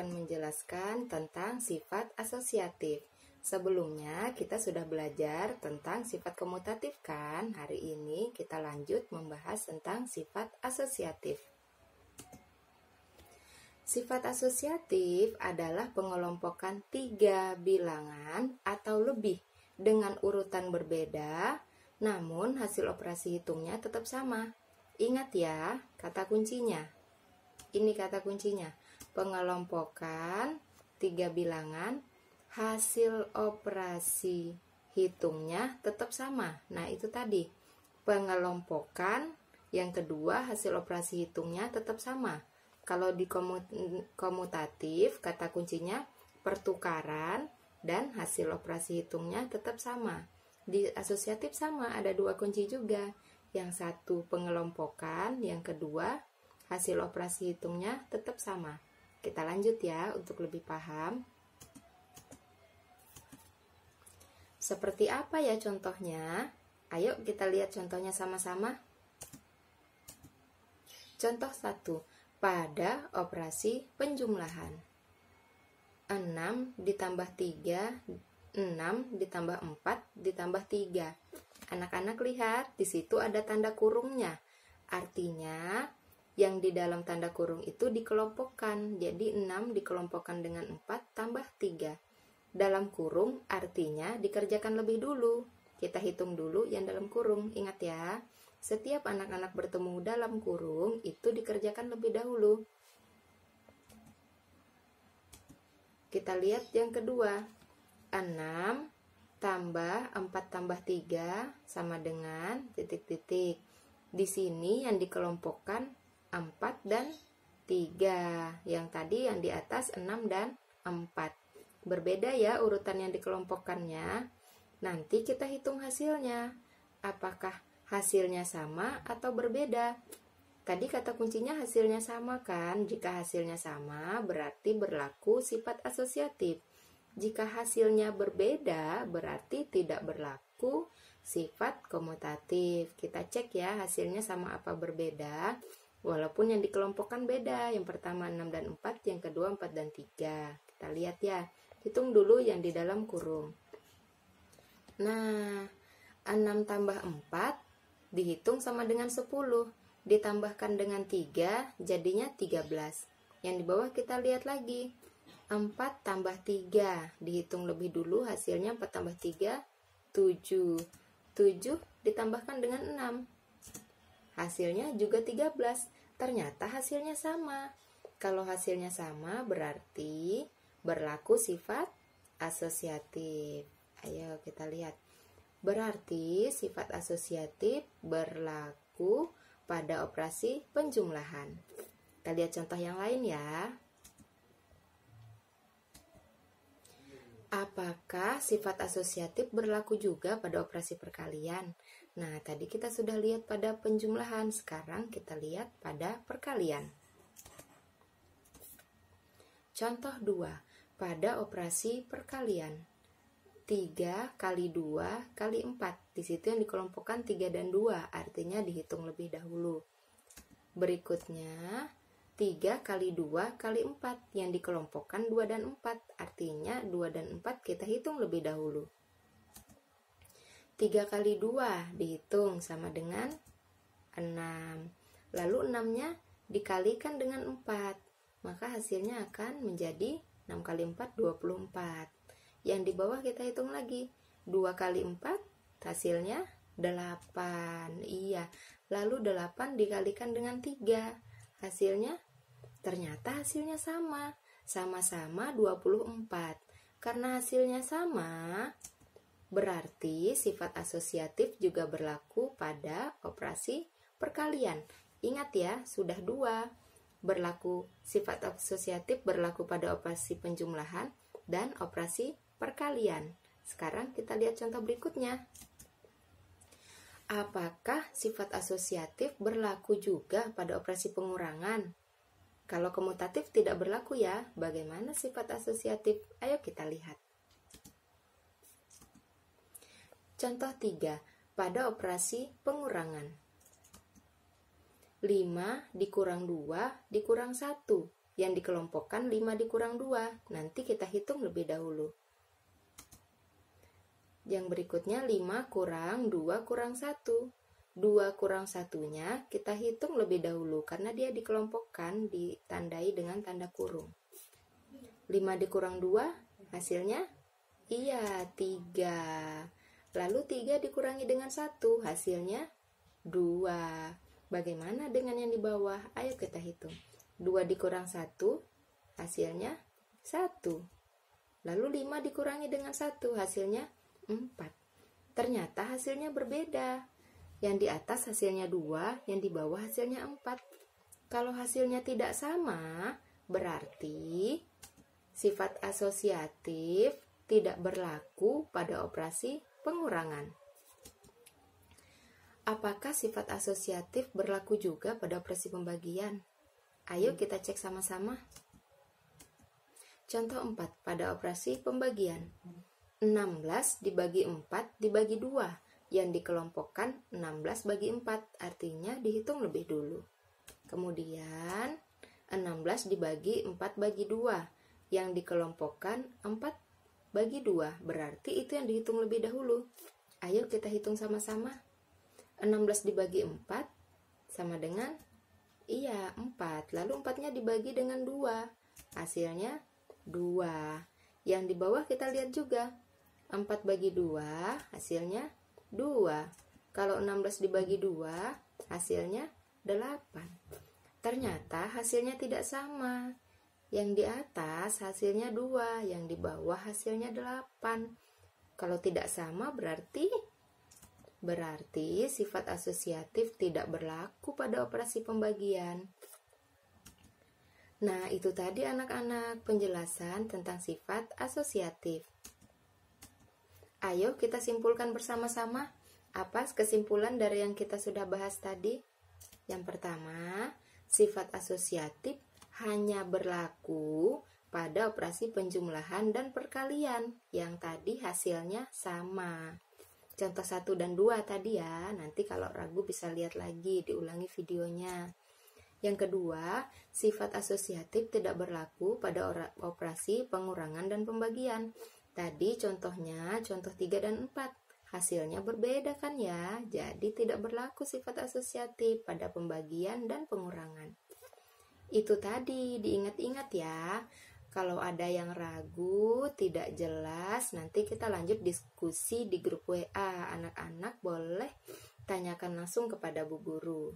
akan menjelaskan tentang sifat asosiatif. Sebelumnya kita sudah belajar tentang sifat komutatif kan? Hari ini kita lanjut membahas tentang sifat asosiatif. Sifat asosiatif adalah pengelompokan 3 bilangan atau lebih dengan urutan berbeda, namun hasil operasi hitungnya tetap sama. Ingat ya, kata kuncinya. Ini kata kuncinya. Pengelompokan 3 bilangan, hasil operasi hitungnya tetap sama. Nah, itu tadi. Pengelompokan, yang kedua hasil operasi hitungnya tetap sama. Kalau di komutatif, kata kuncinya pertukaran dan hasil operasi hitungnya tetap sama. Di asosiatif sama, ada 2 kunci juga. Yang satu pengelompokan, yang kedua hasil operasi hitungnya tetap sama. Kita lanjut ya untuk lebih paham. Seperti apa ya contohnya? Ayo kita lihat contohnya sama-sama. Contoh 1. Pada operasi penjumlahan. 6 ditambah 3, 6 ditambah 4 ditambah 3. Anak-anak lihat, di situ ada tanda kurungnya. Artinya, yang di dalam tanda kurung itu dikelompokkan. Jadi 6 dikelompokkan dengan 4 tambah 3. Dalam kurung artinya dikerjakan lebih dulu. Kita hitung dulu yang dalam kurung. Ingat ya, setiap anak-anak bertemu dalam kurung itu dikerjakan lebih dahulu. Kita lihat yang kedua. 6 tambah 4 tambah 3 sama dengan titik-titik. Di sini yang dikelompokkan 4 dan 3. Yang tadi yang di atas 6 dan 4. Berbeda ya urutan yang dikelompokkannya. Nanti kita hitung hasilnya. Apakah hasilnya sama atau berbeda? Tadi kata kuncinya hasilnya sama kan? Jika hasilnya sama berarti berlaku sifat asosiatif. Jika hasilnya berbeda berarti tidak berlaku sifat komutatif. Kita cek ya hasilnya sama apa berbeda. Walaupun yang dikelompokkan beda. Yang pertama 6 dan 4, yang kedua 4 dan 3. Kita lihat ya. Hitung dulu yang di dalam kurung. Nah, 6 tambah 4 dihitung sama dengan 10. Ditambahkan dengan 3 jadinya 13. Yang di bawah kita lihat lagi. 4 tambah 3 dihitung lebih dulu, hasilnya 4 tambah 3 7. 7 ditambahkan dengan 6. Hasilnya juga 13. Ternyata hasilnya sama. Kalau hasilnya sama berarti berlaku sifat asosiatif. Ayo kita lihat. Berarti sifat asosiatif berlaku pada operasi penjumlahan. Kita lihat contoh yang lain ya. Apakah sifat asosiatif berlaku juga pada operasi perkalian? Nah, tadi kita sudah lihat pada penjumlahan. Sekarang kita lihat pada perkalian. Contoh 2. Pada operasi perkalian. 3 kali 2 kali 4. Di situ yang dikelompokkan 3 dan 2, artinya dihitung lebih dahulu. Berikutnya 3 kali 2 kali 4, yang dikelompokkan 2 dan 4, artinya 2 dan 4 kita hitung lebih dahulu. 3 kali 2 dihitung sama dengan 6. Lalu 6-nya dikalikan dengan 4, maka hasilnya akan menjadi 6 kali 4, 24. Yang di bawah kita hitung lagi. 2 kali 4, hasilnya 8. Iya, lalu 8 dikalikan dengan 3. Hasilnya, ternyata hasilnya sama. Sama-sama 24. Karena hasilnya sama, berarti sifat asosiatif juga berlaku pada operasi perkalian. Ingat ya, sudah 2. Berlaku sifat asosiatif berlaku pada operasi penjumlahan dan operasi perkalian. Sekarang kita lihat contoh berikutnya. Apakah sifat asosiatif berlaku juga pada operasi pengurangan? Kalau komutatif tidak berlaku ya. Bagaimana sifat asosiatif? Ayo kita lihat. Contoh 3. Pada operasi pengurangan. 5 dikurang 2 dikurang 1. yang dikelompokkan 5 dikurang 2. Nanti kita hitung lebih dahulu. Yang berikutnya 5 kurang 2 kurang 1. 2 kurang 1-nya kita hitung lebih dahulu karena dia dikelompokkan, ditandai dengan tanda kurung. 5 dikurang 2 hasilnya? Iya, 3. Lalu 3 dikurangi dengan 1 hasilnya 2. Bagaimana dengan yang di bawah? Ayo kita hitung. 2 dikurang 1 hasilnya 1. Lalu 5 dikurangi dengan 1 hasilnya 4. Ternyata hasilnya berbeda. Yang di atas hasilnya 2, yang di bawah hasilnya 4. Kalau hasilnya tidak sama, berarti sifat asosiatif tidak berlaku pada operasi pengurangan. Apakah sifat asosiatif berlaku juga pada operasi pembagian? Ayo kita cek sama-sama. Contoh 4 pada operasi pembagian. 16 dibagi 4 dibagi 2. Yang dikelompokkan 16 bagi 4, artinya dihitung lebih dulu. Kemudian 16 dibagi 4 bagi 2, yang dikelompokkan 4 bagi 2, berarti itu yang dihitung lebih dahulu. Ayo kita hitung sama-sama. 16 dibagi 4 sama dengan, iya 4, lalu 4-nya dibagi dengan 2, hasilnya 2. Yang di bawah kita lihat juga, 4 bagi 2 hasilnya 2. Kalau 16 dibagi 2 hasilnya 8. Ternyata hasilnya tidak sama. Yang di atas hasilnya 2, yang di bawah hasilnya 8. Kalau tidak sama berarti sifat asosiatif tidak berlaku pada operasi pembagian. Nah, itu tadi anak-anak penjelasan tentang sifat asosiatif. Ayo kita simpulkan bersama-sama. Apa kesimpulan dari yang kita sudah bahas tadi? Yang pertama, sifat asosiatif hanya berlaku pada operasi penjumlahan dan perkalian yang tadi hasilnya sama. Contoh 1 dan 2 tadi ya. Nanti kalau ragu bisa lihat lagi, diulangi videonya. Yang kedua, sifat asosiatif tidak berlaku pada operasi pengurangan dan pembagian. Tadi contohnya, contoh 3 dan 4. Hasilnya berbeda kan ya? Jadi tidak berlaku sifat asosiatif pada pembagian dan pengurangan. Itu tadi, diingat-ingat ya. Kalau ada yang ragu, tidak jelas, nanti kita lanjut diskusi di grup WA. Anak-anak boleh tanyakan langsung kepada Bu Guru.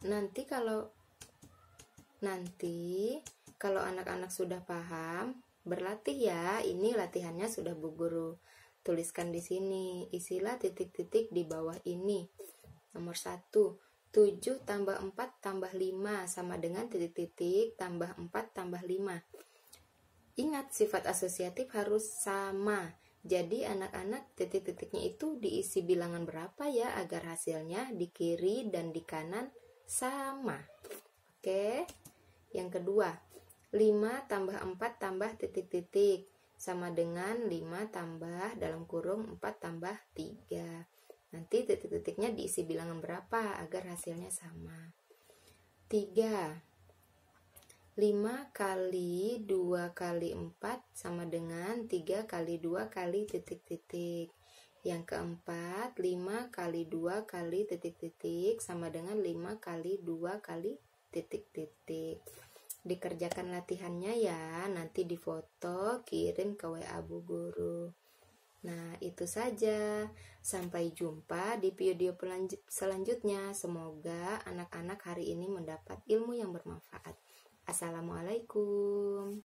Nanti kalau anak-anak sudah paham, berlatih ya. Ini latihannya sudah Bu Guru tuliskan di sini. Isilah titik-titik di bawah ini. Nomor 1, 7 tambah 4 tambah 5 sama dengan titik-titik tambah 4 tambah 5. Ingat, sifat asosiatif harus sama. Jadi anak-anak titik-titiknya itu diisi bilangan berapa ya agar hasilnya di kiri dan di kanan sama. Oke. Yang kedua, 5 tambah 4 tambah titik-titik sama dengan 5 tambah dalam kurung 4 tambah 3. Nanti titik-titiknya diisi bilangan berapa agar hasilnya sama. 3. 5 kali 2 kali 4 sama dengan 3 kali 2 kali titik-titik. Yang keempat, 5 kali 2 kali titik-titik sama dengan 5 kali 2 kali titik-titik. Dikerjakan latihannya ya, nanti difoto, kirim ke WA Bu Guru. Nah, itu saja. Sampai jumpa di video selanjutnya. Semoga anak-anak hari ini mendapat ilmu yang bermanfaat. Assalamualaikum.